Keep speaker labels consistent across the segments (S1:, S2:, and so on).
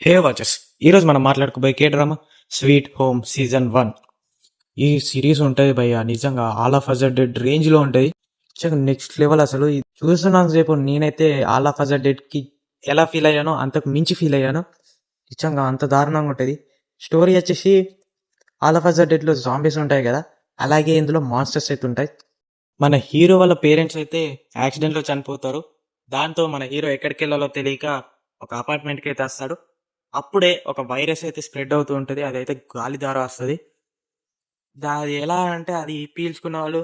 S1: హే వాచెస్, ఈరోజు మనం మాట్లాడుకోబోయే K drama Sweet Home season 1. ఈ సిరీస్ ఉంటుంది భయ్య, నిజంగా ఆల్ ఆఫ్ అస్ డెడ్ రేంజ్లో ఉంటుంది. నిజంగా నెక్స్ట్ లెవెల్. అసలు ఇది చూస్తున్నంత సేపు నేనైతే ఆల్ ఆఫ్ అస్ డెడ్కి ఎలా ఫీల్ అయ్యానో అంతకు మించి ఫీల్ అయ్యాను. నిజంగా అంత దారుణంగా ఉంటుంది. స్టోరీ వచ్చేసి ఆల్ ఆఫ్ అస్ డెడ్లో జాంబీస్ ఉంటాయి కదా, అలాగే ఇందులో మాన్స్టర్స్ అయితే ఉంటాయి. మన హీరో వాళ్ళ పేరెంట్స్ అయితే యాక్సిడెంట్లో చనిపోతారు. దాంతో మన హీరో ఎక్కడికి వెళ్ళాలో తెలియక ఒక అపార్ట్మెంట్కి అయితే వస్తాడు. అప్పుడే ఒక వైరస్ అయితే స్ప్రెడ్ అవుతూ ఉంటుంది. అదైతే గాలి ద్వారా వస్తుంది. అది ఎలా అంటే అది పీల్చుకున్న వాళ్ళు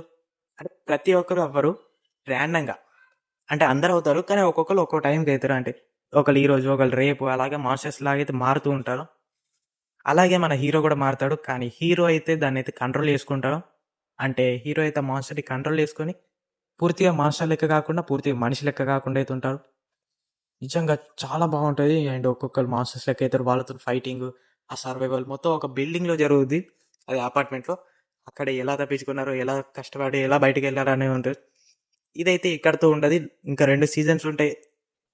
S1: అంటే ప్రతి ఒక్కరు అవ్వరు, ర్యాండంగా. అంటే అందరూ అవుతారు, కానీ ఒక్కొక్కరు ఒక్కో టైంకి అవుతారు. అంటే ఒకళ్ళు ఈరోజు, ఒకళ్ళు రేపు, అలాగే మాన్స్టర్స్ లాగైతే మారుతూ ఉంటారు. అలాగే మన హీరో కూడా మారుతాడు, కానీ హీరో అయితే దాన్ని అయితే కంట్రోల్ చేసుకుంటాడు. అంటే హీరో అయితే మాన్స్టర్ని కంట్రోల్ చేసుకొని పూర్తిగా మాన్స్టర్ లెక్క కాకుండా, పూర్తిగా మనిషి లెక్క కాకుండా అయితే ఉంటాడు. నిజంగా చాలా బాగుంటుంది. అండ్ ఒక్కొక్కరు మాన్స్టర్స్ లెక్క అవుతారు, వాళ్ళతో ఫైటింగ్, ఆ సర్వైవల్ మొత్తం ఒక బిల్డింగ్లో జరుగుద్ది. అది అపార్ట్మెంట్లో. అక్కడ ఎలా తప్పించుకున్నారో, ఎలా కష్టపడి ఎలా బయటకు వెళ్ళారో అనేది ఉంటుంది. ఇదైతే ఇక్కడితో ఉండదు, ఇంకా 2 సీజన్స్ ఉంటాయి.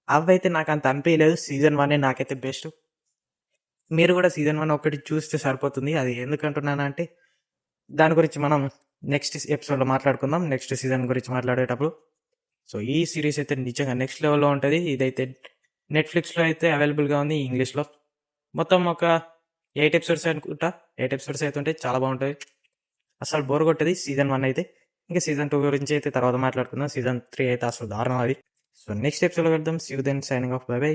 S1: అవైతే నాకు అంత అనిపించలేదు. సీజన్ 1 నాకైతే బెస్ట్. మీరు కూడా సీజన్ 1 ఒకటి చూస్తే సరిపోతుంది. అది ఎందుకంటున్నానంటే దాని గురించి మనం నెక్స్ట్ ఎపిసోడ్లో మాట్లాడుకుందాం, నెక్స్ట్ సీజన్ గురించి మాట్లాడేటప్పుడు. సో ఈ సిరీస్ అయితే నిజంగా నెక్స్ట్ లెవెల్లో ఉంటుంది. ఇదైతే నెట్ఫ్లిక్స్లో అయితే అవైలబుల్గా ఉంది ఇంగ్లీష్లో. మొత్తం ఒక 8 ఎపిసోడ్స్ అనుకుంటా. 8 ఎపిసోడ్స్ అయితే ఉంటాయి. చాలా బాగుంటుంది, అసలు బోర్ కొట్టేది సీజన్ 1 అయితే. ఇంకా సీజన్ 2 గురించి అయితే తర్వాత మాట్లాడుకుందాం. సీజన్ 3 అయితే అసలు దారుణం అది. సో నెక్స్ట్ ఎపిసోడ్లో వెళ్దాం. See you then, signing off, bye by.